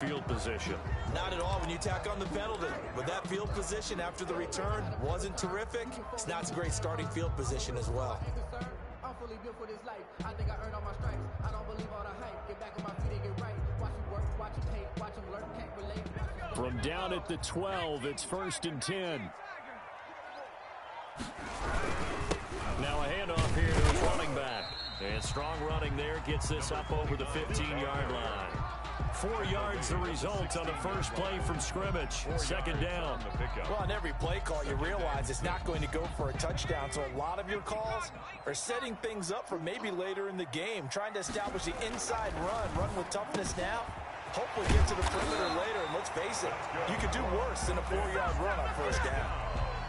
field position. Not at all when you tack on the penalty. But that field position after the return wasn't terrific. It's not a great starting field position as well. I'm fully built for this life. I think I earned all my stripes. I don't believe all the hype. Get back on my feet and get right. Watch him work, watch him hate, watch him lurk, can't relate. From down at the 12, it's 1st and 10. Now a handoff here to his running back. And strong running there gets this up over the 15-yard line. 4 yards the result on the first play from scrimmage. 2nd down. Well, on every play call, you realize it's not going to go for a touchdown. So a lot of your calls are setting things up for maybe later in the game, trying to establish the inside run with toughness now. Hopefully get to the perimeter later. And let's face it, you could do worse than a 4-yard run on 1st down.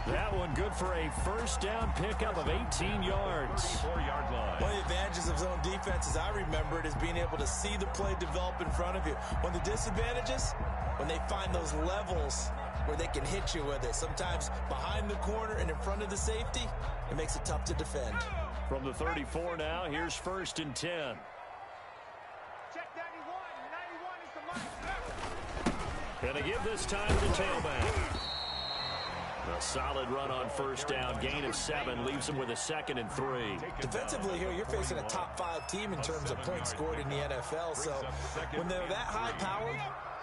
That one good for a 1st down pickup of 18 yards. 4-yard line. One of the advantages of zone defense, as I remember it, is being able to see the play develop in front of you. One of the disadvantages, when they find those levels where they can hit you with it. Sometimes behind the corner and in front of the safety, it makes it tough to defend. From the 34 now, here's 1st and 10. Check 91. 91 is the mark. Gonna give this time to the tailback. A solid run on 1st down. Gain of 7 leaves him with a 2nd and 3. Defensively here, you're facing a top 5 team in terms of points scored in the NFL. So when they're that high powered,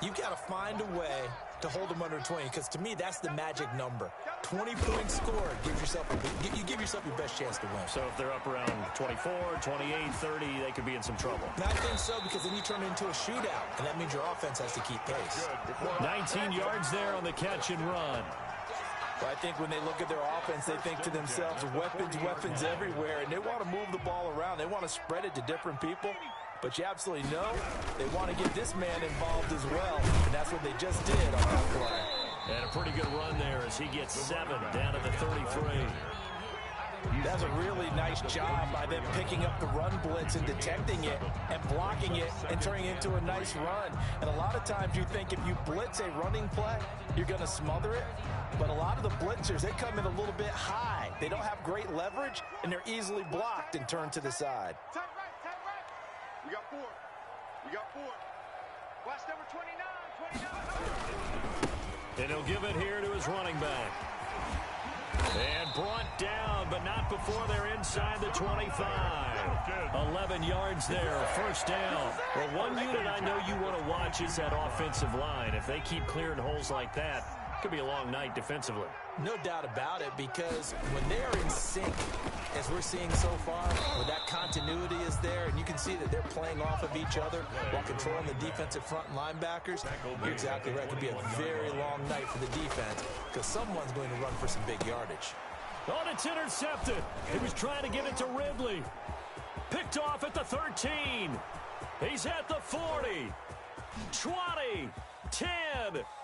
you've got to find a way to hold them under 20. Because to me, that's the magic number. 20 points scored. Give yourself your best chance to win. So if they're up around 24, 28, 30, they could be in some trouble. I think so, because then you turn it into a shootout. And that means your offense has to keep pace. 19 yards there on the catch and run. But I think when they look at their offense, they think to themselves, weapons everywhere, and they want to move the ball around. They want to spread it to different people. But you absolutely know they want to get this man involved as well, and that's what they just did on that play. And a pretty good run there as he gets 7 down to the 33. That's a really nice job by them picking up the run blitz and detecting it and blocking it and turning it into a nice run. And a lot of times you think if you blitz a running play, you're going to smother it. But a lot of the blitzers, they come in a little bit high. They don't have great leverage, and they're easily blocked and turned to the side. Tight right. We got 4. Watch number 29. And he'll give it here to his running back. And brought down, but not before they're inside the 25. 11 yards there, 1st down. Well, one unit I know you want to watch is that offensive line. If they keep clearing holes like that, it could be a long night defensively. No doubt about it, because when they're in sync, as we're seeing so far, where that continuity is there, and you can see that they're playing off of each other while controlling the defensive front linebackers, you're exactly right. It could be a very long night for the defense, because someone's going to run for some big yardage. Oh, it's intercepted. He was trying to get it to Ridley. Picked off at the 13. He's at the 40. 20. 10,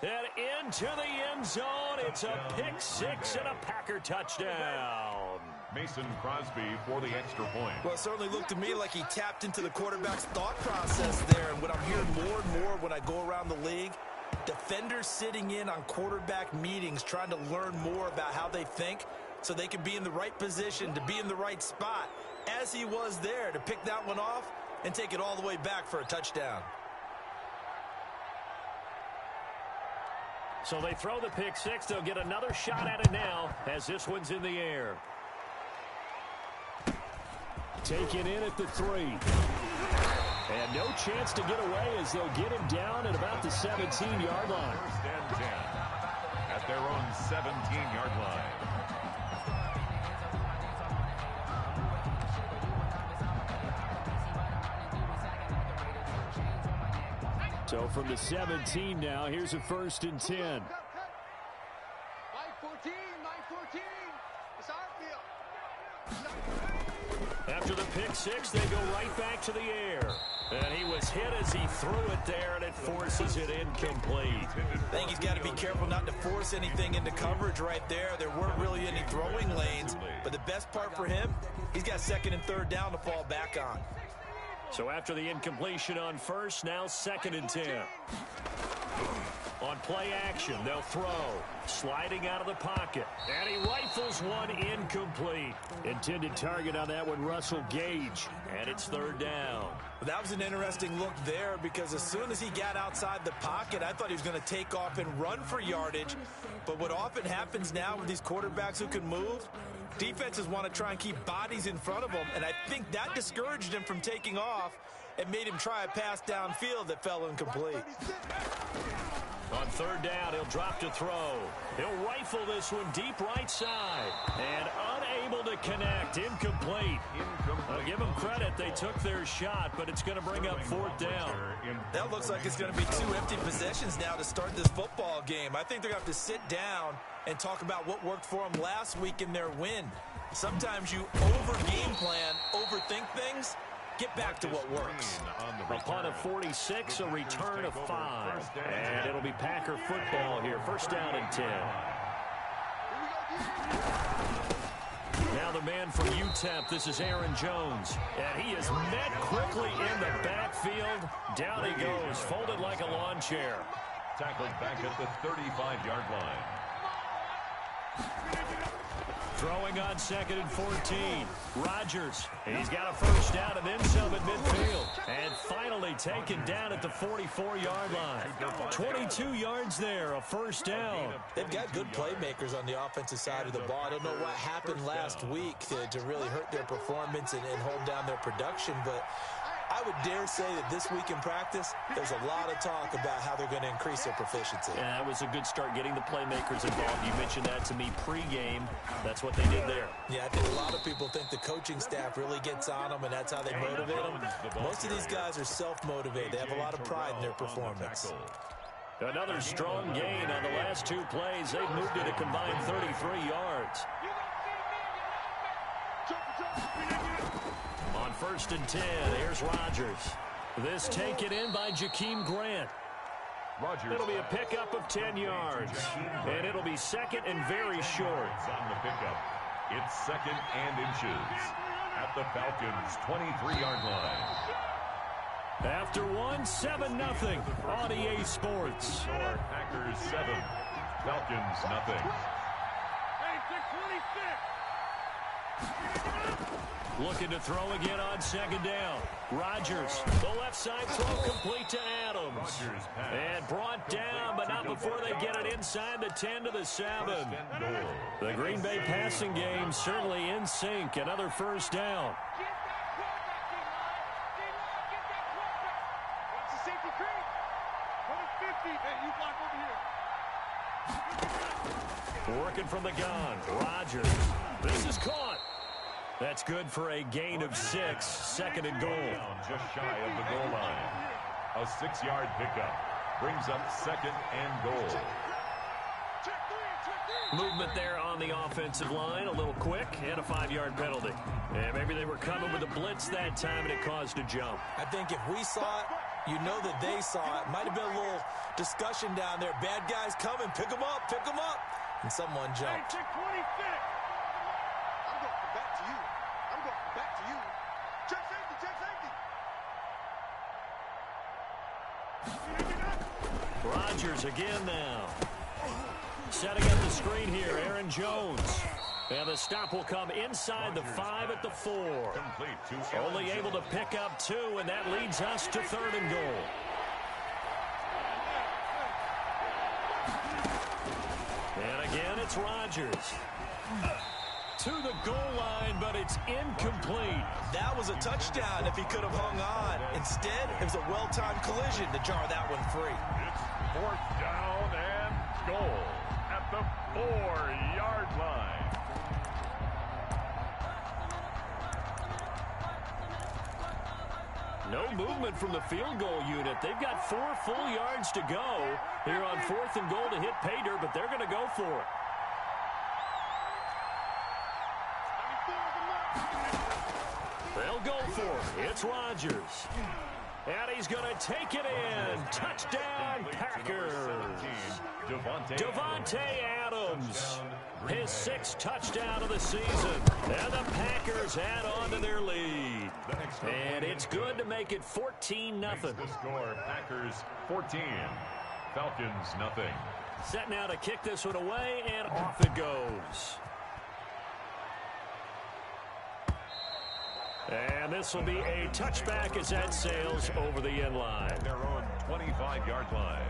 and into the end zone. It's a pick 6 and a Packer touchdown. Mason Crosby for the extra point. Well, it certainly looked to me like he tapped into the quarterback's thought process there. And what I'm hearing more and more when I go around the league, defenders sitting in on quarterback meetings trying to learn more about how they think so they can be in the right position to be in the right spot, as he was there to pick that one off and take it all the way back for a touchdown. So they throw the pick 6. They'll get another shot at it now as this one's in the air. Taken in at the 3. And no chance to get away as they'll get him down at about the 17-yard line. 1st and 10 at their own 17-yard line. So from the 17 now, here's a 1st and 10. Line 14. It's our field. After the pick 6, they go right back to the air. And he was hit as he threw it there, and it forces it incomplete. I think he's got to be careful not to force anything into coverage right there. There weren't really any throwing lanes. But the best part for him, he's got 2nd and 3rd down to fall back on. So after the incompletion on 1st, now 2nd and 10. On play action, they'll throw. Sliding out of the pocket. And he rifles one incomplete. Intended target on that one, Russell Gage. And it's third down. That was an interesting look there because as soon as he got outside the pocket, I thought he was going to take off and run for yardage. But what often happens now with these quarterbacks who can move, defenses want to try and keep bodies in front of them. And I think that discouraged him from taking off and made him try a pass downfield that fell incomplete. On third down, he'll drop to throw. He'll rifle this one deep right side. And unable to connect. Incomplete. I'll give them credit. They took their shot, but it's going to bring up fourth down. That looks like it's going to be 2 empty possessions now to start this football game. I think they're going to have to sit down and talk about what worked for them last week in their win. Sometimes you over-game plan, overthink things. Get back to what works. A punt of 46, a return of 5. And it'll be Packer football here. First down and 10. Now the man from UTEP, this is Aaron Jones. And he is met quickly in the backfield. Down he goes, folded like a lawn chair. Tackled back at the 35-yard line. Throwing on 2nd and 14. Rodgers. He's got a first down and then some at midfield. And finally taken down at the 44-yard line. 22 yards there, a first down. They've got good playmakers on the offensive side of the ball. I don't know what happened last week to really hurt their performance and hold down their production, but I would dare say that this week in practice, there's a lot of talk about how they're going to increase their proficiency. Yeah, that was a good start getting the playmakers involved. You mentioned that to me pregame. That's what they did there. Yeah, I think a lot of people think the coaching staff really gets on them, and that's how they motivate them. Most of these guys are self-motivated. They have a lot of pride in their performance. Another strong gain on the last 2 plays. They've moved it a combined 33 yards. On 1st and 10, here's Rodgers. This taken in by Jakeem Grant. It'll be a pickup of 10 yards. And it'll be second and very short. On the pickup, it's 2nd and inches at the Falcons' 23-yard line. After 7-0 on EA Sports. Score Packers 7, Falcons nothing. Looking to throw again on 2nd down. Rodgers, the left side throw complete to Adams. And brought down, but not before they get it inside the 10 to the 7. The Green Bay passing game certainly in sync. Another first down. Working from the gun. Rodgers. This is caught. That's good for a gain of 6. 2nd and goal. Just shy of the goal line. A 6-yard pickup brings up 2nd and goal. Movement there on the offensive line, a little quick, and a 5-yard penalty. And maybe they were coming with a blitz that time, and it caused a jump. I think if we saw it, you know that they saw it. Might have been a little discussion down there. Bad guys coming, pick them up, and someone jumped. Rodgers again now. Setting up the screen here, Aaron Jones. And the stop will come inside the 5 at the 4. Only able to pick up 2, and that leads us to 3rd and goal. And again, it's Rodgers. To the goal line, but it's incomplete. That was a touchdown if he could have hung on. Instead, it was a well-timed collision to jar that one free. It's 4th down and goal at the 4-yard line. No movement from the field goal unit. They've got 4 full yards to go here on 4th and goal to hit pay dirt, but they're going to go for it. They'll go for it. It's Rodgers. And he's going to take it in. Touchdown, Packers. Davante Adams. His 6th touchdown of the season. And the Packers add on to their lead. And it's good to make it 14-0. The score, Packers 14. Falcons nothing. Set now to kick this one away, and off it goes. And this will be a touchback as that sails over the end line. Their own 25-yard line.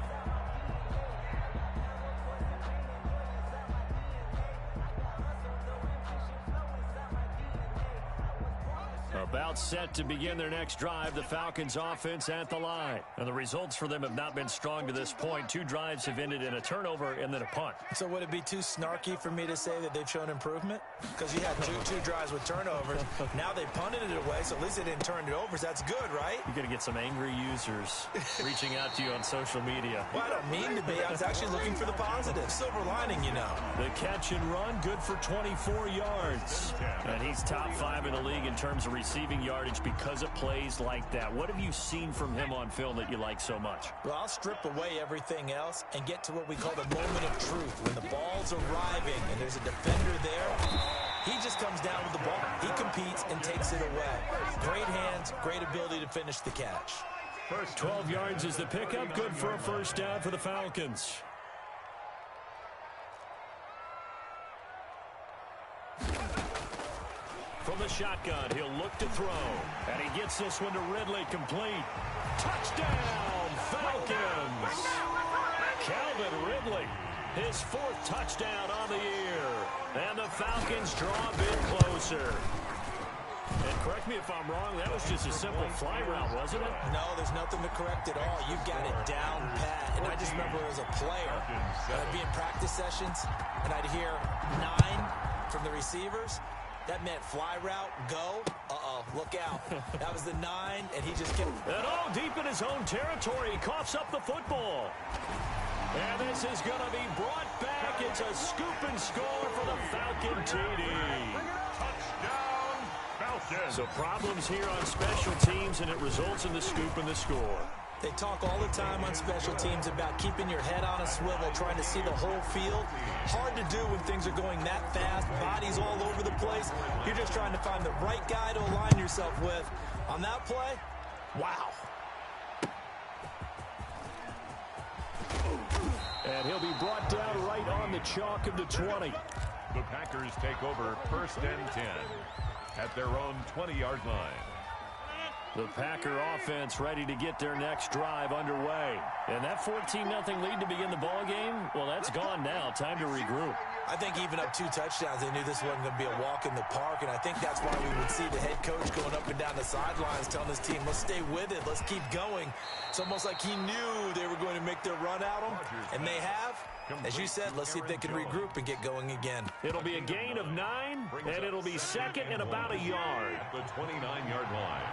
About set to begin their next drive, the Falcons offense at the line. And the results for them have not been strong to this point. 2 drives have ended in a turnover and then a punt. So would it be too snarky for me to say that they've shown improvement? Because you had two drives with turnovers. Now they punted it away, so at least they didn't turn it over. So that's good, right? You're going to get some angry users reaching out to you on social media. Well, I don't mean to be. I was actually looking for the positive. Silver lining, you know. The catch and run, good for 24 yards. And he's top 5 in the league in terms of receiving yardage because of plays like that. What have you seen from him on film that you like so much? Well, I'll strip away everything else and get to what we call the moment of truth. When the ball's arriving and there's a defender there, he just comes down with the ball. He competes and takes it away. Great hands, great ability to finish the catch. 12 yards is the pickup. Good for a first down for the Falcons. From the shotgun, he'll look to throw. And he gets this one to Ridley, complete. Touchdown, Falcons! Calvin Ridley, his 4th touchdown on the year. And the Falcons draw a bit closer. And correct me if I'm wrong, that was just a simple fly route, wasn't it? No, there's nothing to correct at all. You've got it down pat. And I just remember as a player, I'd be in practice sessions, and I'd hear 9 from the receivers. That meant fly route, go. Uh-oh, look out. That was the 9, and he just kept... And all deep in his own territory, he coughs up the football. And this is going to be brought back. It's a scoop and score for the Falcon TD. Touchdown, Falcons. So problems here on special teams, and it results in the scoop and the score. They talk all the time on special teams about keeping your head on a swivel, trying to see the whole field. Hard to do when things are going that fast, bodies all over the place. You're just trying to find the right guy to align yourself with. On that play, wow. And he'll be brought down right on the chalk of the 20. The Packers take over 1st and 10 at their own 20-yard line. The Packer offense ready to get their next drive underway. And that 14-0 lead to begin the ball game, well, that's gone now. Time to regroup. I think even up 2 touchdowns, they knew this wasn't going to be a walk in the park, and I think that's why we would see the head coach going up and down the sidelines telling his team, let's stay with it, let's keep going. It's almost like he knew they were going to make their run at him, and they have. As you said, let's see if they can regroup and get going again. It'll be a gain of 9, and it'll be 2nd and about a yard. The 29-yard line.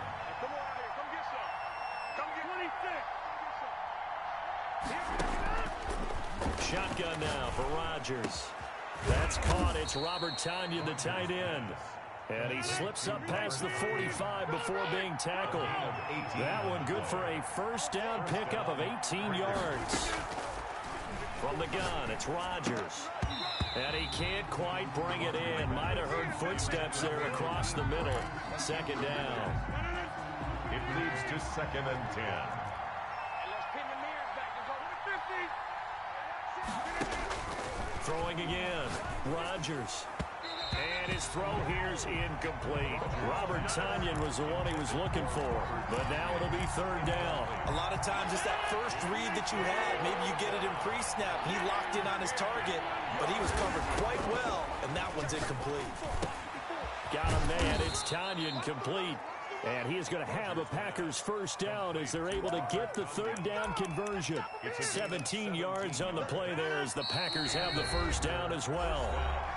Shotgun now for Rodgers. That's caught. It's Robert Tonyan, the tight end. And he slips up past the 45 before being tackled. That one good for a first down pickup of 18 yards. From the gun, it's Rodgers. And he can't quite bring it in. Might have heard footsteps there across the middle. 2nd down. It leads to 2nd and 10. Throwing again, Rodgers. And his throw here's incomplete. Robert Tonyan was the one he was looking for, but now it'll be 3rd down. A lot of times it's that first read that you had. Maybe you get it in pre-snap. He locked in on his target, but he was covered quite well, and that one's incomplete. Got a man. It's Tonyan complete. And he is going to have a Packers first down as they're able to get the 3rd down conversion. 17 yards on the play there as the Packers have the first down as well.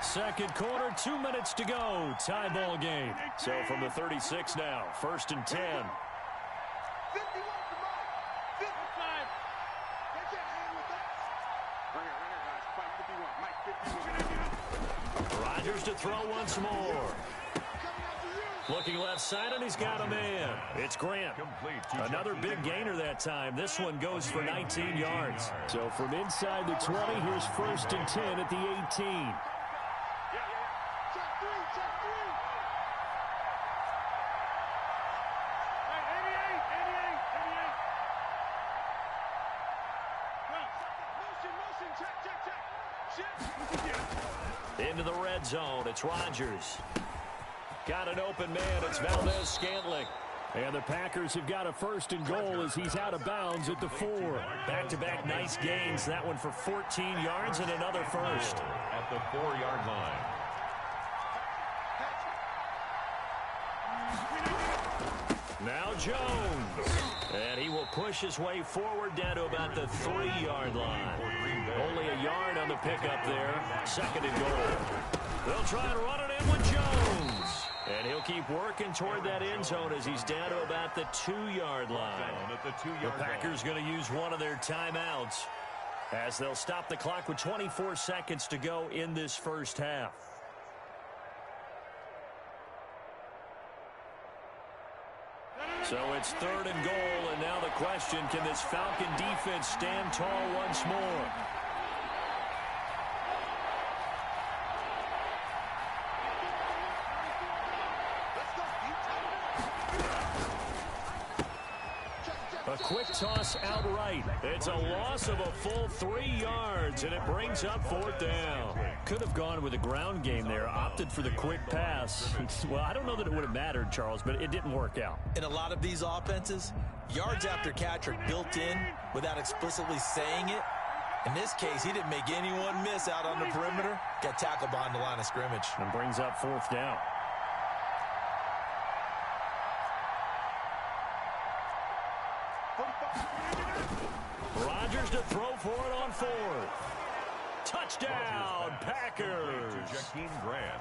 2nd quarter, 2 minutes to go. Tie ball game. So from the 36 now, 1st and 10. Rodgers to throw once more. Looking left side, and he's got a man. It's Grant. Another big gainer that time. This one goes for 19 yards. So from inside the 20, here's 1st and 10 at the 18. Into the red zone. It's Rodgers. Got an open man. It's Valdez-Scantling. And the Packers have got a first and goal as he's out of bounds at the 4. Back-to-back nice gains. That one for 14 yards and another first. At the 4-yard line. Now Jones. And he will push his way forward down to about the 3-yard line. Only a yard on the pickup there. Second and goal. They'll try and run it in with Jones. And he'll keep working toward that end zone as he's down to about the 2-yard line. The Packers going to use one of their timeouts as they'll stop the clock with 24 seconds to go in this first half. So it's third and goal, and now the question, can this Falcon defense stand tall once more? A quick toss outright. It's a loss of a full 3 yards, and it brings up fourth down. Could have gone with a ground game there, opted for the quick pass. Well, I don't know that it would have mattered, Charles, but it didn't work out. In a lot of these offenses, yards after catch are built in without explicitly saying it. In this case, he didn't make anyone miss out on the perimeter. Got tackled behind the line of scrimmage. And brings up fourth down. Rodgers to throw for it on fourth. Touchdown, Packers.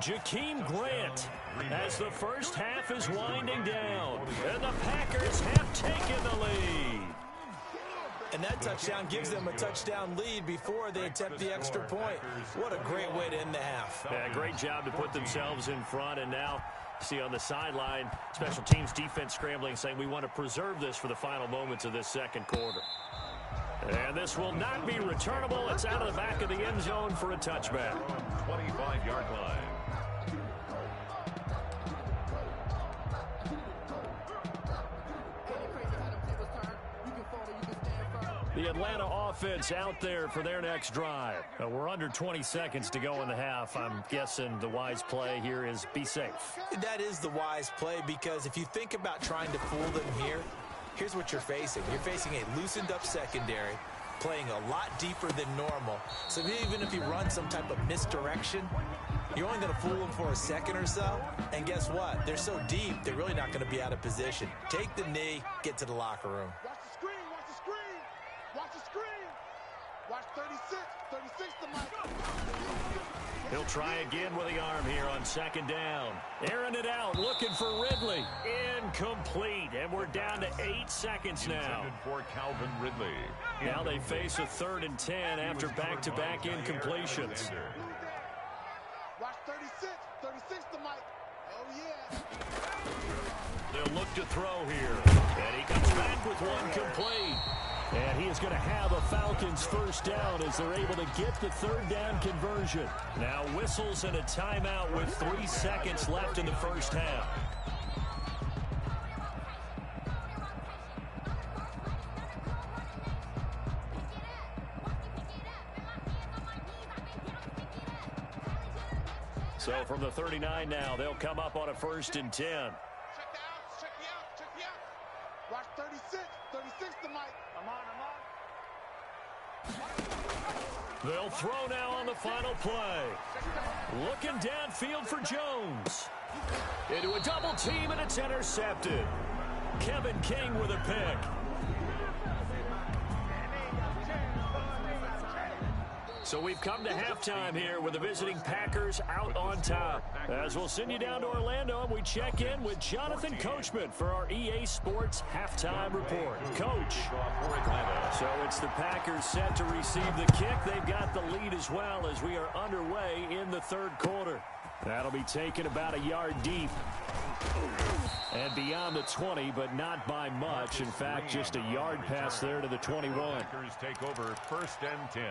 Jakeem Grant as the first half is winding down. And the Packers have taken the lead. And that touchdown gives them a touchdown lead before they attempt the extra point. What a great way to end the half. Yeah, great job to put themselves in front. And now, see on the sideline, special teams defense scrambling, saying we want to preserve this for the final moments of this second quarter. And this will not be returnable. It's out of the back of the end zone for a touchback. 25-yard line. The Atlanta offense out there for their next drive. We're under 20 seconds to go in the half. I'm guessing the wise play here is be safe. That is the wise play, because if you think about trying to fool them here, here's what you're facing. You're facing a loosened-up secondary, playing a lot deeper than normal. So even if you run some type of misdirection, you're only going to fool them for a second or so. And guess what? They're so deep, they're really not going to be out of position. Take the knee, get to the locker room. Watch the screen, watch the screen. Watch the screen. Watch 36 to Mike. He'll try again with the arm here on second down. Airing it out, looking for Ridley. Incomplete, and we're down to 8 seconds now. For Calvin Ridley. Now they face a 3rd and 10 after back-to-back incompletions. Watch 36 to Mike. Oh, yeah. They'll look to throw here. And he comes back with one complete. And he is going to have a Falcons first down as they're able to get the 3rd down conversion. Now whistles and a timeout with 3 seconds left in the first half. So from the 39 now, they'll come up on a 1st and 10. Check the outs, check the outs. Watch 36 to Mike. They'll throw now on the final play. Looking downfield for Jones. Into a double team, and it's intercepted. Kevin King with a pick. So we've come to halftime here with the visiting Packers out on top. As we'll send you down to Orlando, and we check in with Jonathan Coachman for our EA Sports Halftime Report. Coach. So it's the Packers set to receive the kick. They've got the lead as well as we are underway in the 3rd quarter. That'll be taken about a yard deep. And beyond the 20, but not by much. In fact, just a yard pass there to the 21. Packers take over 1st and 10.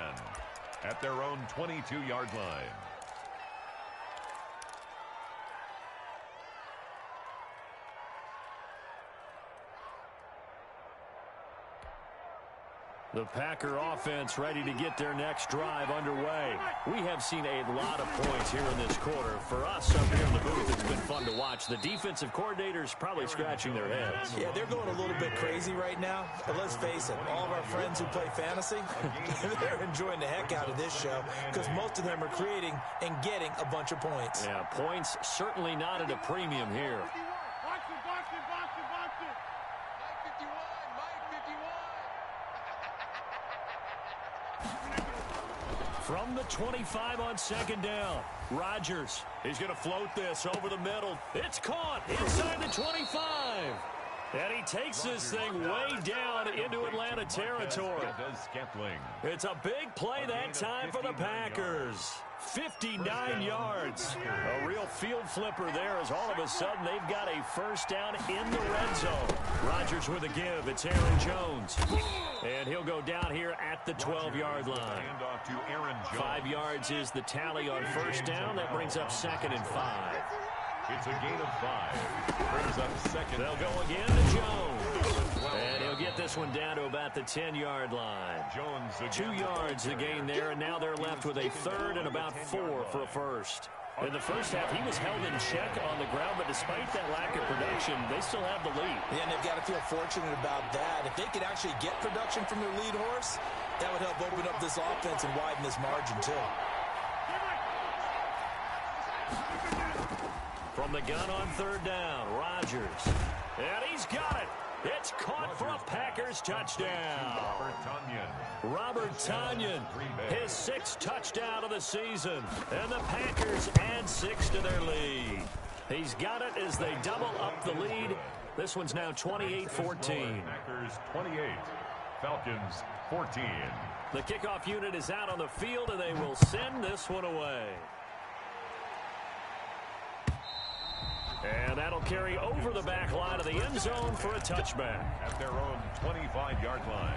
At their own 22-yard line. The Packer offense ready to get their next drive underway. We have seen a lot of points here in this quarter. For us up here in the booth, it's been fun to watch. The defensive coordinators probably scratching their heads. Yeah, they're going a little bit crazy right now. But let's face it, all of our friends who play fantasy, they're enjoying the heck out of this show because most of them are creating and getting a bunch of points. Yeah, points certainly not at a premium here. From the 25 on second down, Rodgers. He's going to float this over the middle. It's caught inside the 25. And he takes this thing way down into Atlanta territory. It's a big play that time for the Packers. 59 yards. A real field flipper there as all of a sudden they've got a first down in the red zone. Rodgers with a give. It's Aaron Jones. And he'll go down here at the 12-yard line. 5 yards is the tally on first down. That brings up 2nd and 5. It's a gain of 5. Brings up 2nd. They'll go again to Jones. And he'll get this one down to about the 10-yard line. Jones 2 yards the gain there, and now they're left with a 3rd and about 4 for a first. In the first half, he was held in check on the ground, but despite that lack of production, they still have the lead. Yeah, and they've got to feel fortunate about that. If they could actually get production from their lead horse, that would help open up this offense and widen this margin, too. From the gun on 3rd down, Rodgers. And he's got it. It's caught for a Packers touchdown. Robert Tonyan, his 6th touchdown of the season. And the Packers add 6 to their lead. He's got it as they double up the lead. This one's now 28-14. Packers 28, Falcons 14. The kickoff unit is out on the field, and they will send this one away. And that'll carry over the back line of the end zone for a touchback. At their own 25-yard line.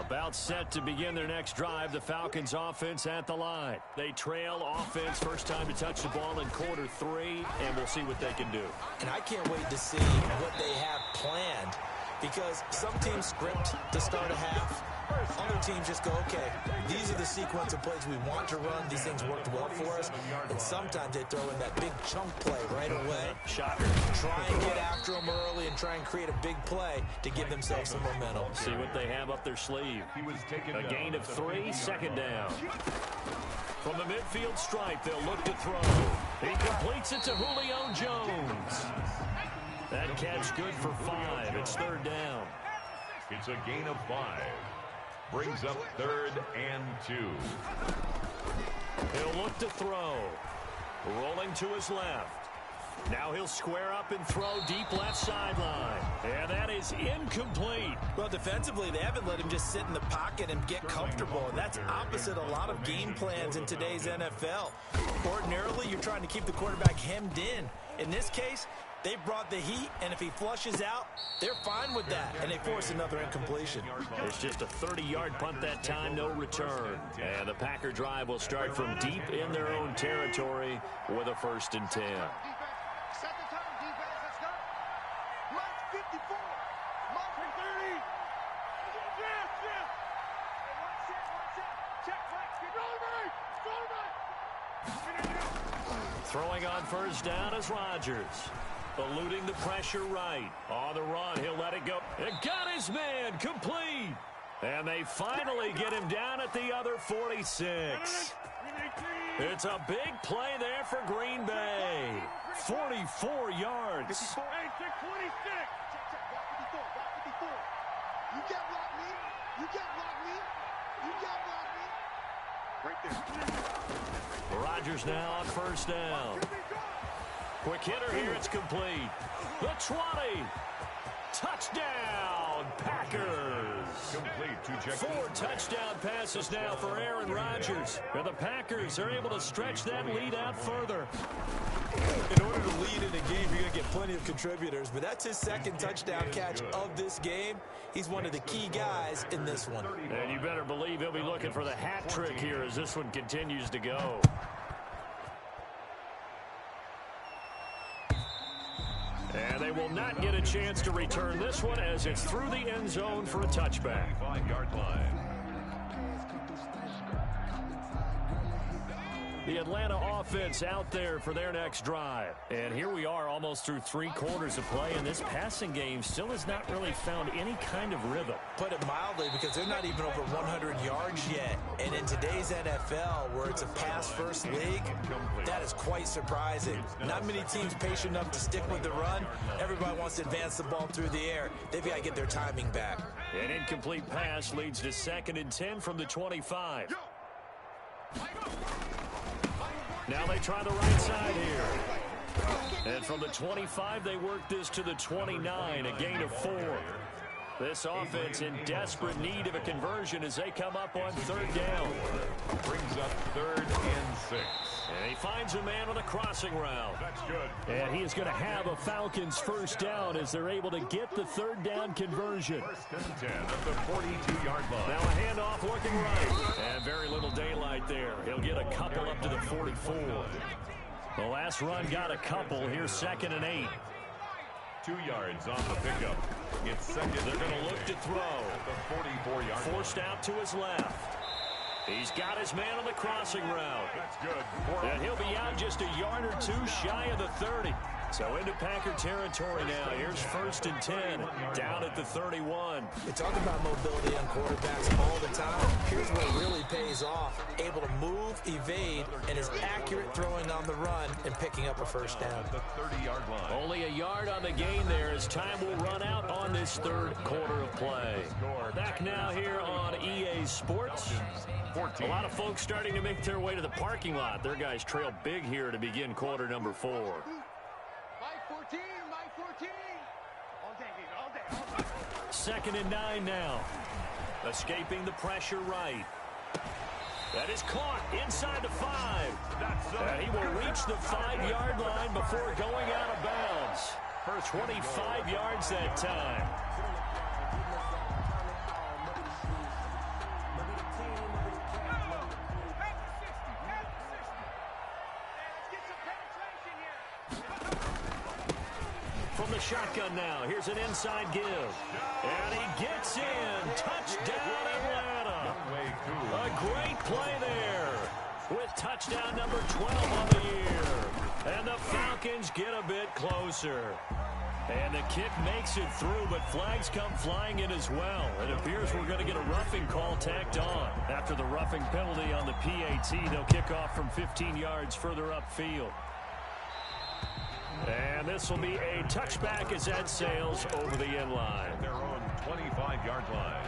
About set to begin their next drive, the Falcons offense at the line. They trail offense, first time to touch the ball in quarter 3, and we'll see what they can do. And I can't wait to see what they have planned. Because some teams script to start a half. Other teams just go, okay, these are the sequence of plays we want to run. These things worked well for us. And sometimes they throw in that big chunk play right away. Shocker. Try and get after them early and try and create a big play to give themselves some momentum. See what they have up their sleeve. A gain of 3, 2nd down. From the midfield stripe, they'll look to throw. He completes it to Julio Jones. That catch good for 5. It's 3rd down. It's a gain of 5. Brings up 3rd and 2. He'll look to throw. Rolling to his left. Now he'll square up and throw deep left sideline. And that is incomplete. Well, defensively, they haven't let him just sit in the pocket and get comfortable. And that's opposite a lot of game plans in today's NFL. Ordinarily, you're trying to keep the quarterback hemmed in. In this case, they brought the heat, and if he flushes out, they're fine with that, and they force another incompletion. It's just a 30-yard punt that time, no return. And the Packer drive will start from deep in their own territory with a 1st and 10. Set the time, defense. Let's go. Mark 54. Mark 30. Yes. Check. Throwing on 1st down is Rodgers. Eluding the pressure right. On the run, he'll let it go. It got his man complete. And they finally get him down at the other 46. It's a big play there for Green Bay. 44 yards. 54. Hey, check 26. Check. Block 54. You can't block me. Right there. Rodgers now on 1st down. Quick hitter here, it's complete. The 20. Touchdown, Packers. Complete to check. 4 touchdown passes now for Aaron Rodgers. And the Packers are able to stretch that lead out further. In order to lead in a game, you're going to get plenty of contributors, but that's his 2nd touchdown catch of this game. He's one of the key guys in this one. And you better believe he'll be looking for the hat trick here as this one continues to go. they will not get a chance to return this one as it's through the end zone for a touchback. 5-yard line. The Atlanta offense out there for their next drive. And here we are almost through 3 quarters of play, and this passing game still has not really found any kind of rhythm. Put it mildly, because they're not even over 100 yards yet. And in today's NFL, where it's a pass-first league, that is quite surprising. Not many teams patient enough to stick with the run. Everybody wants to advance the ball through the air. They've got to get their timing back. An incomplete pass leads to 2nd and 10 from the 25. Now they try the right side here. And from the 25, they work this to the 29, a gain of 4. This offense in desperate need of a conversion as they come up on 3rd down. Brings up 3rd and 6. And he finds a man on a crossing route. That's good. And he is going to have a Falcons 1st down as they're able to get the 3rd down conversion. 1st and 10 at the 42-yard line. Now a handoff looking right. And very little daylight there. He'll get a couple up to the 44. The last run got a couple. Here's 2nd and 8. 2 yards on the pickup. It's 2nd. They're going to look to throw. At the 44-yard line. Forced out to his left. He's got his man on the crossing route. That's good. And he'll be out just a yard or 2 shy of the 30. So into Packer territory now. Here's 1st and 10 down at the 31. They talk about mobility on quarterbacks all the time. Here's where it really pays off. Able to move, evade, and is accurate throwing on the run and picking up a 1st down. At the 30-yard line. Only a yard on the gain there as time will run out on this 3rd quarter of play. Back now here on EA Sports. A lot of folks starting to make their way to the parking lot. Their guys trail big here to begin quarter number 4. My 14, my 14. All day. 2nd and 9 now. Escaping the pressure right. That is caught inside the 5. And he will reach the 5-yard line before going out of bounds. For 25 yards that time. From the shotgun now, here's an inside give. And he gets in. Touchdown, Atlanta. A great play there with touchdown number 12 on the year. And the Falcons get a bit closer. And the kick makes it through, but flags come flying in as well. It appears we're going to get a roughing call tacked on. After the roughing penalty on the PAT, they'll kick off from 15 yards further upfield. And this will be a touchback as that sails over the end line. Their own 25-yard line.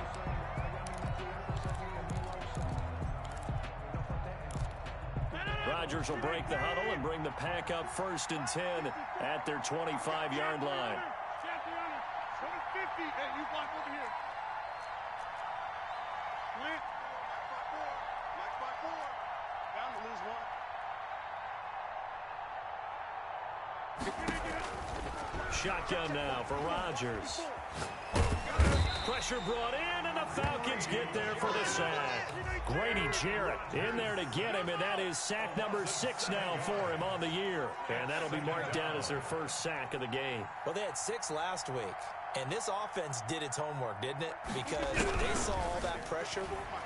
Rodgers will break the huddle and bring the pack up 1st and 10 at their 25-yard line. Hey, you block over here. Slant. Black spot 4. Down to lose 1. Shotgun now for Rodgers. Pressure brought in, and the Falcons get there for the sack. Grady Jarrett in there to get him, and that is sack number 6 now for him on the year. And that'll be marked down as their 1st sack of the game. Well, they had 6 last week. And this offense did its homework, didn't it? Because they saw all that pressure,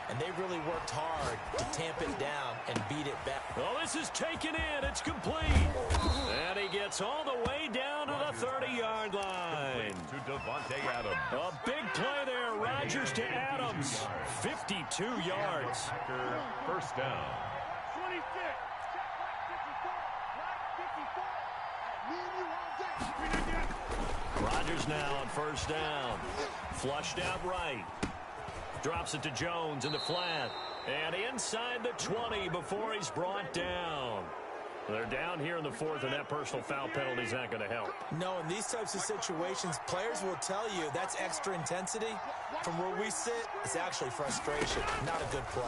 and they really worked hard to tamp it down and beat it back. Oh, this is taken in. It's complete. And he gets all the way down to the 30-yard line. To Devontae Adams. A big play there. Rodgers to Adams. 52 yards. 1st down. 26. Rodgers now on 1st down. Flushed out right. Drops it to Jones in the flat. And inside the 20 before he's brought down. They're down here in the 4th, and that personal foul penalty is not going to help. No, in these types of situations, players will tell you that's extra intensity. From where we sit, it's actually frustration, not a good play.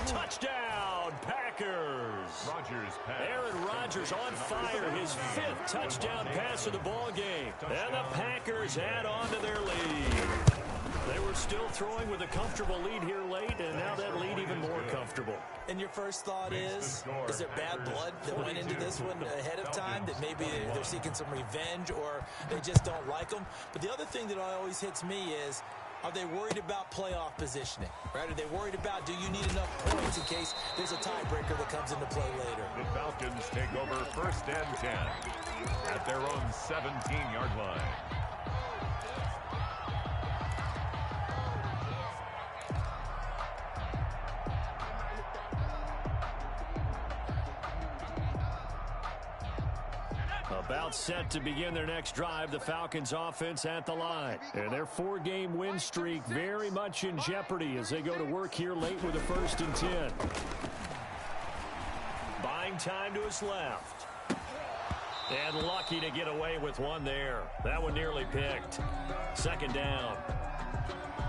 Touchdown, Packers. Rodgers pass. Aaron Rodgers on fire, his 5th touchdown pass of the ball game. And the Packers add on to their lead. They were still throwing with a comfortable lead here late, and now that lead even more comfortable. comfortable. And your first thought is there bad blood that went into this one ahead of time, that maybe they're seeking some revenge or they just don't like them? But the other thing that always hits me is, are they worried about playoff positioning? Right? Are they worried about, do you need enough points in case there's a tiebreaker that comes into play later? The Falcons take over 1st and 10 at their own 17-yard line. About set to begin their next drive, the Falcons offense at the line. And their 4-game win streak very much in jeopardy as they go to work here late with a 1st and 10. Buying time to his left. And lucky to get away with one there. That one nearly picked. 2nd down.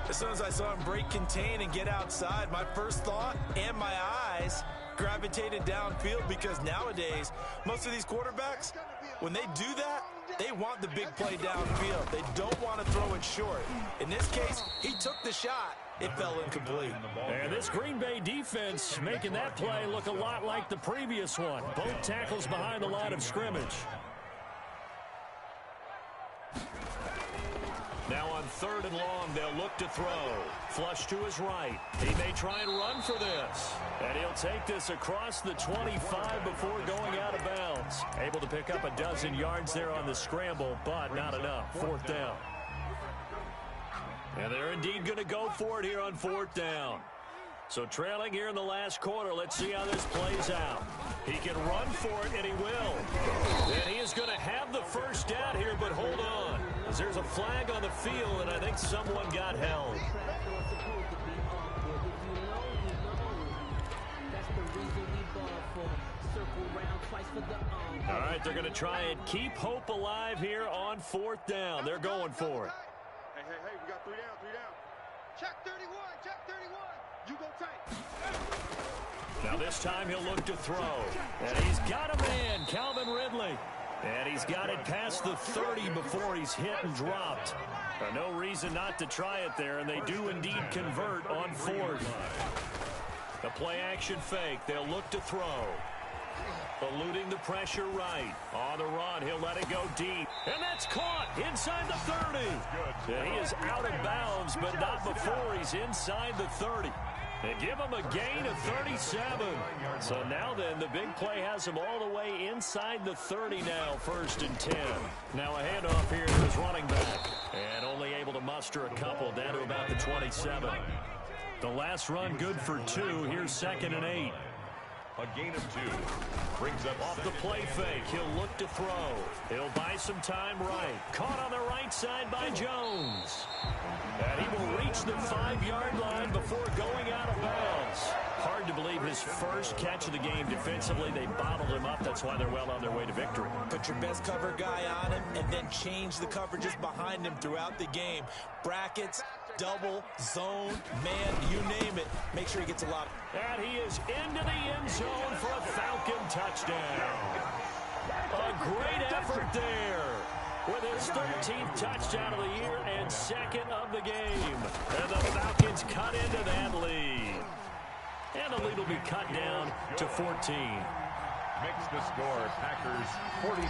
As soon as I saw him break contain and get outside, my first thought and my eyes gravitated downfield, because nowadays, most of these quarterbacks, when they do that, they want the big play downfield. They don't want to throw it short. In this case, he took the shot. It fell incomplete. And this Green Bay defense making that play look a lot like the previous one. Both tackles behind the line of scrimmage. Now on 3rd and long, they'll look to throw. Flush to his right. He may try and run for this. And he'll take this across the 25 before going out of bounds. Able to pick up a dozen yards there on the scramble, but not enough. 4th down. And they're indeed going to go for it here on 4th down. So trailing here in the last quarter, let's see how this plays out. He can run for it, and he will. And he is going to have the 1st down here, but hold on. As there's a flag on the field, and I think someone got held. All right, they're going to try and keep hope alive here on 4th down. They're going for it. Hey, we got 3 down. Check 31, check 31. You go tight. Now this time he'll look to throw. And he's got a man, Calvin Ridley. And he's got it past the 30 before he's hit and dropped. No reason not to try it there, and they do indeed convert on 4th. The play action fake. They'll look to throw. Eluding the pressure right. On the run, he'll let it go deep. And that's caught inside the 30. And he is out of bounds, but not before he's inside the 30. And give him a gain of 37. So now then, the big play has him all the way inside the 30 now, 1st and 10. Now a handoff here to his running back. And only able to muster a couple down to about the 27. The last run good for 2. Here's 2nd and 8. A gain of 2. Brings up off the play fake. He'll look to throw. He'll buy some time right. Caught on the right side by Jones. And he will reach the 5-yard line before going out of bounds. Hard to believe his first catch of the game defensively. They bottled him up. That's why they're well on their way to victory. Put your best cover guy on him and then change the coverages behind him throughout the game. Brackets, double, zone, man, you name it. Make sure he gets a lot. And he is into the end zone for a Falcon touchdown. A great effort there with his 13th touchdown of the year and 2nd of the game. And the Falcons cut into that lead. And the lead will be cut down to 14. Makes the score Packers 42.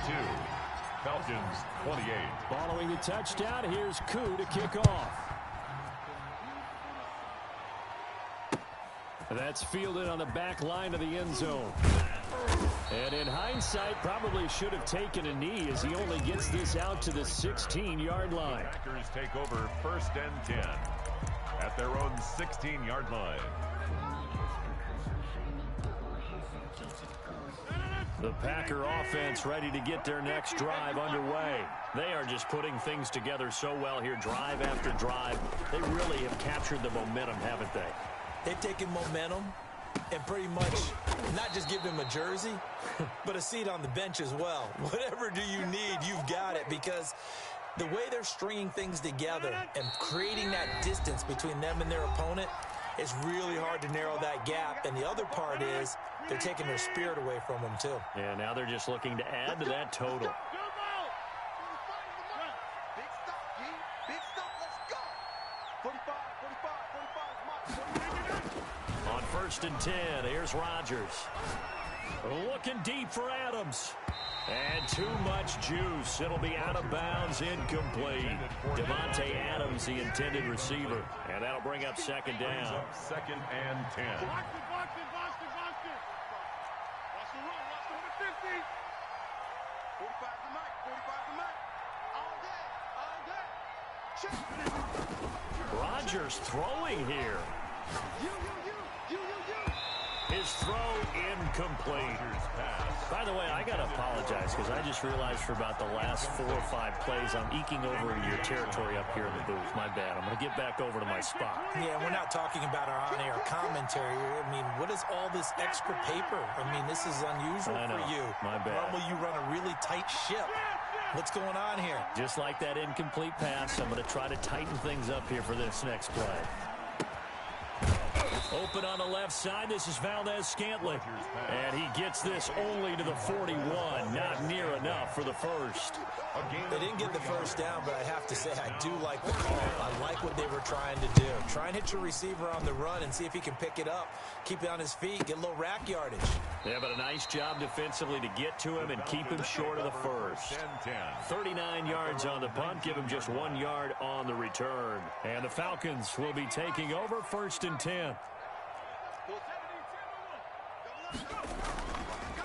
Falcons 28. Following the touchdown, here's Koo to kick off. That's fielded on the back line of the end zone. And in hindsight, probably should have taken a knee as he only gets this out to the 16-yard line. Packers take over 1st and 10 at their own 16-yard line. The Packer offense ready to get their next drive underway. They are just putting things together so well here, drive after drive. They really have captured the momentum, haven't they? They've taken momentum and pretty much not just give him a jersey, but a seat on the bench as well. Whatever do you need, you've got it, because the way they're stringing things together and creating that distance between them and their opponent is really hard to narrow that gap. And the other part is they're taking their spirit away from them, too. Yeah, now they're just looking to add to that total. first and 10. Here's Rodgers. Looking deep for Adams. And too much juice. It'll be out of bounds, incomplete. Devontae Adams, the intended receiver. And that'll bring up second down. Second and 10. Watch it. Watch the run. Watch the 50. 45 to Mike. 45 to Mike. All day. Check. Rodgers throwing here. You. His throw incomplete. By the way, I got to apologize because I just realized for about the last 4 or 5 plays, I'm eking over into your territory up here in the booth. My bad. I'm going to get back over to my spot. Yeah, we're not talking about our on-air commentary. I mean, what is all this extra paper? I mean, this is unusual for you. My bad. Normally you run a really tight ship. What's going on here? Just like that incomplete pass, I'm going to try to tighten things up here for this next play. Open on the left side. This is Valdez-Scantling. And he gets this only to the 41. Not near enough for the first. They didn't get the first down, but I have to say I do like the call. I like what they were trying to do. Try and hit your receiver on the run and see if he can pick it up. Keep it on his feet. Get a little rack yardage. Yeah, but a nice job defensively to get to him and keep him short of the first. 39 yards on the punt. Give him just 1 yard on the return. And the Falcons will be taking over first and 10.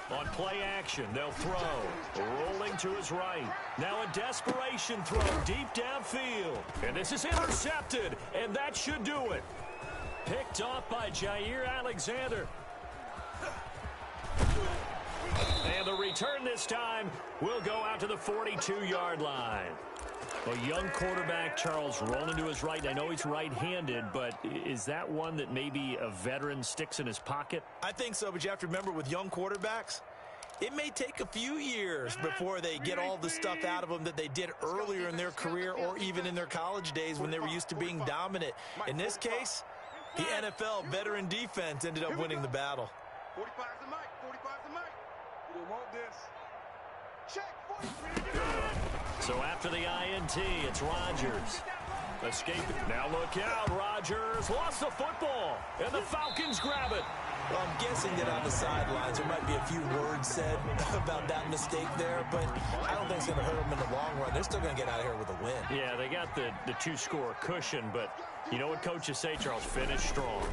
On play action, they'll throw. Rolling to his right. Now a desperation throw deep downfield. And this is intercepted, and that should do it. Picked off by Jair Alexander. And the return this time will go out to the 42-yard line. A young quarterback, Charles, rolling to his right. I know he's right-handed, but is that one that maybe a veteran sticks in his pocket? I think so, but you have to remember with young quarterbacks, it may take a few years before they get all the stuff out of them that they did earlier in their career or even in their college days when they were used to being dominant. In this case, the NFL veteran defense ended up winning the battle. 45 to Mike. 45 to Mike. We want this. Check. So after the INT, it's Rodgers. Escaping. Now look out. Rodgers lost the football, and the Falcons grab it. Well, I'm guessing that on the sidelines there might be a few words said about that mistake there, but I don't think it's going to hurt them in the long run. They're still going to get out of here with a win. Yeah, they got the 2-score cushion, but you know what coaches say, Charles? Finish strong.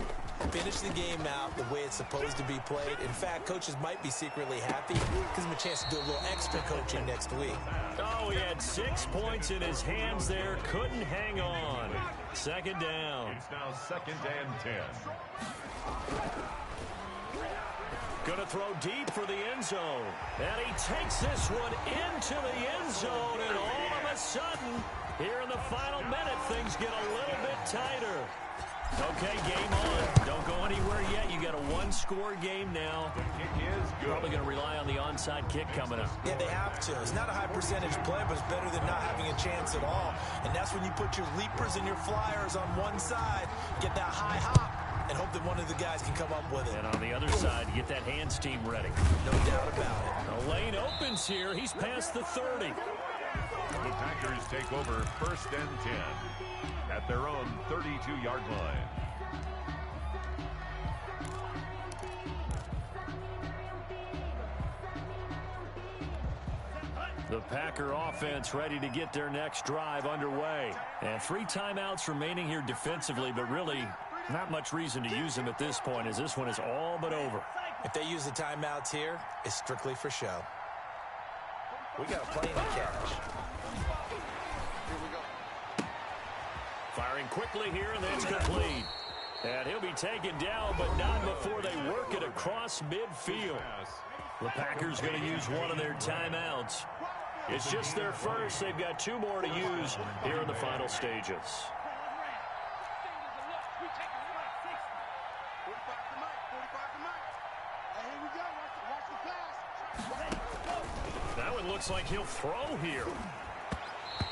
Finish the game out the way it's supposed to be played. In fact, coaches might be secretly happy. Gives them a chance to do a little extra coaching next week. Oh, he had 6 points in his hands there. Couldn't hang on. Second down. It's now second and 10. Going to throw deep for the end zone. And he takes this one into the end zone. And all of a sudden, here in the final minute, things get a little bit tighter. Okay, game on. Don't go anywhere yet. You got a 1-score game now. The kick is good. Probably going to rely on the onside kick coming up. Yeah, they have to. It's not a high percentage play, but it's better than not having a chance at all. And that's when you put your leapers and your flyers on one side, get that high hop, and hope that one of the guys can come up with it. And on the other side, get that hands team ready. No doubt about it. The lane opens here. He's past the 30. The Packers take over first and 10 at their own 32-yard line. The Packer offense ready to get their next drive underway. And 3 timeouts remaining here defensively, but really not much reason to use them at this point as this one is all but over. If they use the timeouts here, it's strictly for show. We got a plane to catch. Firing quickly here, and that's complete. And he'll be taken down, but not before they work it across midfield. The Packers going to use one of their timeouts. It's just their first. They've got 2 more to use here in the final stages. That one looks like he'll throw here.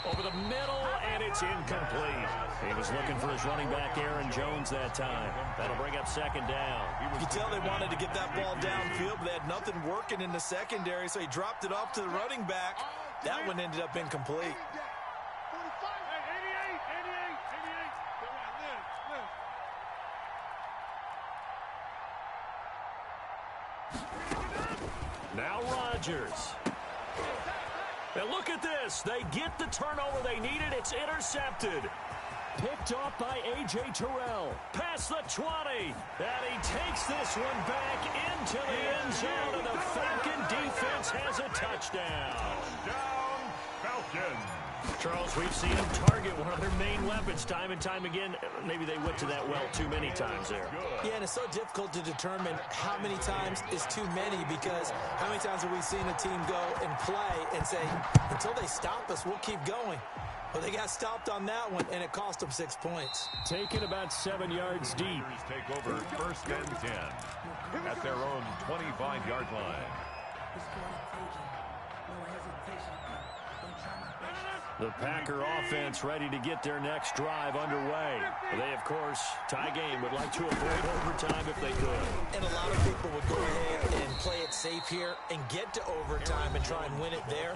Over the middle, and it's incomplete. He was looking for his running back, Aaron Jones, that time. That'll bring up second down. You can tell they wanted to get that ball downfield, but they had nothing working in the secondary, so he dropped it off to the running back. That one ended up incomplete. Now Rodgers. And look at this. They get the turnover they needed. It's intercepted. Picked off by A.J. Terrell. Past the 20. And he takes this one back into the end zone. And the Falcon defense has a touchdown. Touchdown, Falcons. Charles, we've seen them target one of their main weapons time and time again. Maybe they went to that well too many times there. Yeah, and it's so difficult to determine how many times is too many, because how many times have we seen a team go and play and say, until they stop us, we'll keep going. Well, they got stopped on that one, and it cost them 6 points. Taken about 7 yards deep. Take over 1st and 10 at their own 25-yard line. The Packer offense ready to get their next drive underway. They, of course, tie game, would like to avoid overtime if they could. And a lot of people would go ahead and play it safe here and get to overtime and try and win it there.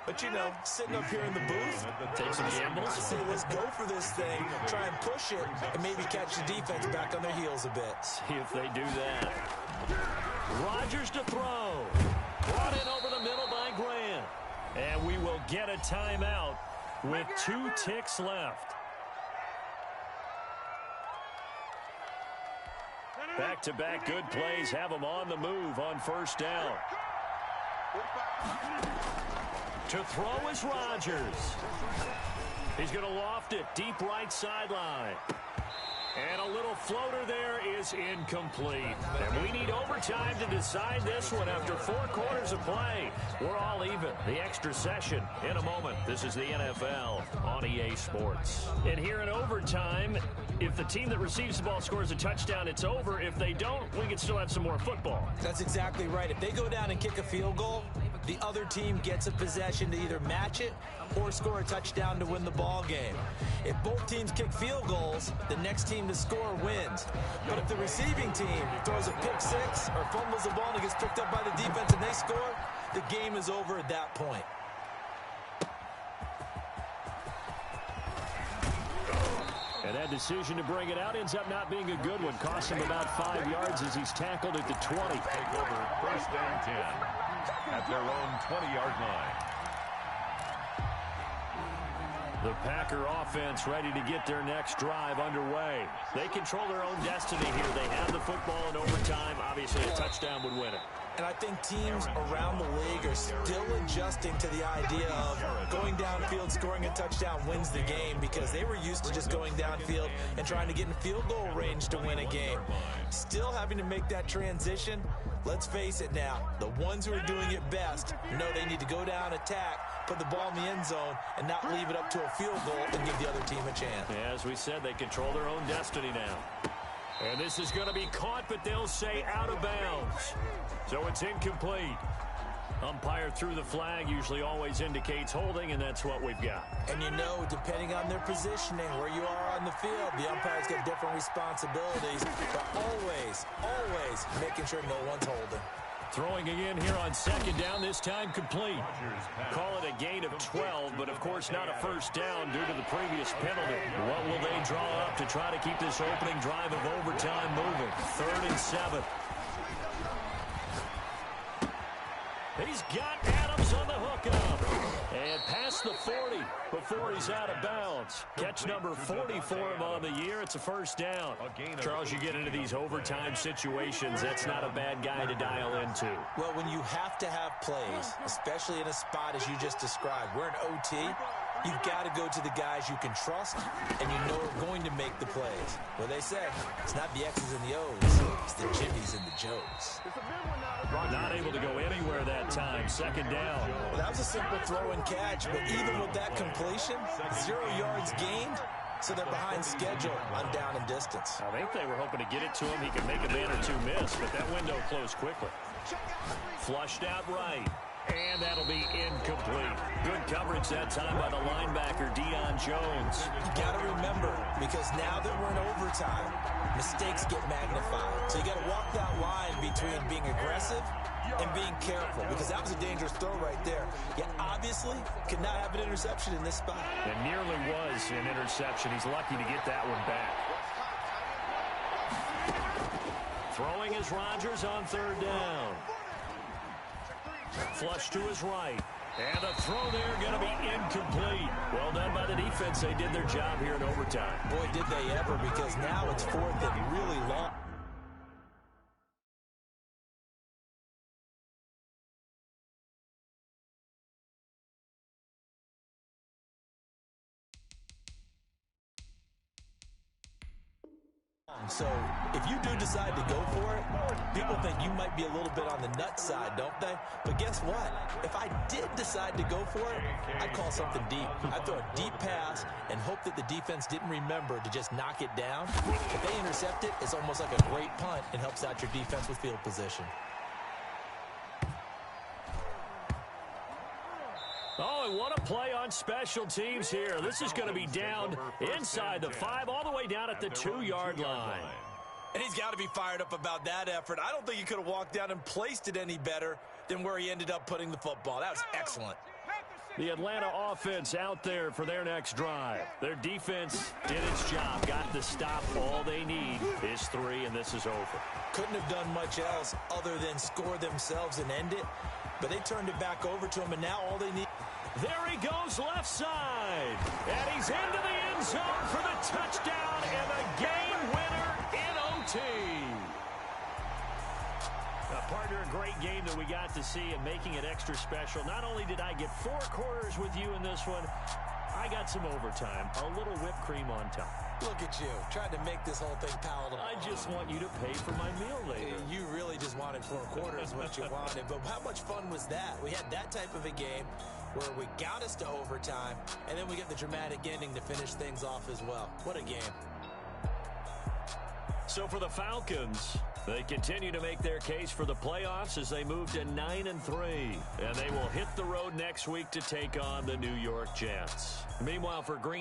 But, you know, sitting up here in the booth, take some gambles. Say, let's go for this thing, try and push it, and maybe catch the defense back on their heels a bit. See if they do that. Rodgers to throw. Brought in over the middle by Grant. And we will get a timeout with 2 ticks left. Back-to-back good plays have them on the move on 1st down. To throw is Rodgers. He's going to loft it deep right sideline. And a little floater there is incomplete. And we need overtime to decide this one after 4 quarters of play. We're all even. The extra session in a moment. This is the NFL on EA Sports. And here in overtime, if the team that receives the ball scores a touchdown, it's over. If they don't, we can still have some more football. That's exactly right. If they go down and kick a field goal, the other team gets a possession to either match it or score a touchdown to win the ball game. If both teams kick field goals, the next team to score wins. But if the receiving team throws a pick 6 or fumbles the ball and it gets picked up by the defense and they score, the game is over at that point. And that decision to bring it out ends up not being a good one. Costs him about 5 yards as he's tackled at the 20. Take over 1st and 10 at their own 20-yard line. The Packer offense ready to get their next drive underway. They control their own destiny here. They have the football in overtime. Obviously, a touchdown would win it. And I think teams around the league are still adjusting to the idea of going downfield, scoring a touchdown wins the game, because they were used to just going downfield and trying to get in field goal range to win a game. Still having to make that transition. Let's face it now, the ones who are doing it best know they need to go down, attack, put the ball in the end zone, and not leave it up to a field goal and give the other team a chance. As we said, they control their own destiny now. And this is going to be caught, but they'll say out of bounds. So it's incomplete. Umpire threw the flag, usually always indicates holding, and that's what we've got. And you know, depending on their positioning, where you are on the field, the umpires get different responsibilities, but always making sure no one's holding. Throwing again here on 2nd down, this time complete. Call it a gain of 12, but of course not a 1st down due to the previous penalty. What will they draw up to try to keep this opening drive of overtime moving? 3rd and 7. He's got Adams on the hookup. And past the 40 before he's out of bounds. Catch number 40 for him on the year. It's a 1st down. Charles, you get into these overtime situations, that's not a bad guy to dial into. Well, when you have to have plays, especially in a spot as you just described, we're in OT, you've got to go to the guys you can trust and you know are going to make the plays. Well, they say it's not the X's and the O's, it's the Jimmys and the Joes. Not able to go anywhere that time. 2nd down. Well, that was a simple throw and catch, but even with that completion, 0 yards gained, so they're behind schedule on down and distance. I think they were hoping to get it to him. He could make a man or 2 miss, but that window closed quickly. Flushed out right. And that'll be incomplete. Good coverage that time by the linebacker, Deion Jones. You got to remember, because now that we're in overtime, mistakes get magnified. So you got to walk that line between being aggressive and being careful, because that was a dangerous throw right there. You obviously could not have an interception in this spot. It nearly was an interception. He's lucky to get that one back. Throwing is Rodgers on 3rd down. Flush to his right. And a throw there going to be incomplete. Well done by the defense. They did their job here in overtime. Boy, did they ever, because now it's 4th and really long. So if you do decide to go for it, people think you might be a little bit on the nut side, don't they? But guess what? If I did decide to go for it, I'd call something deep. I'd throw a deep pass and hope that the defense didn't remember to just knock it down. If they intercept it, it's almost like a great punt and helps out your defense with field position. Oh, and what a play on special teams here. This is going to be down inside the 5, all the way down at the 2-yard line. And he's got to be fired up about that effort. I don't think he could have walked down and placed it any better than where he ended up putting the football. That was excellent. The Atlanta offense out there for their next drive. Their defense did its job, got the stop. All they need is 3, and this is over. Couldn't have done much else other than score themselves and end it. But they turned it back over to him, and now all they need... There he goes left side. And he's into the end zone for the touchdown and the game winner in OT. Partner, a great game that we got to see and making it extra special. Not only did I get 4 quarters with you in this one, I got some overtime, a little whipped cream on top. Look at you, trying to make this whole thing palatable. I just want you to pay for my meal later. You really just wanted 4 quarters, what you wanted. But how much fun was that? We had that type of a game where we got us to overtime, and then we get the dramatic ending to finish things off as well. What a game. So for the Falcons, they continue to make their case for the playoffs as they move to 9-3. And they will hit the road next week to take on the New York Jets. Meanwhile, for Green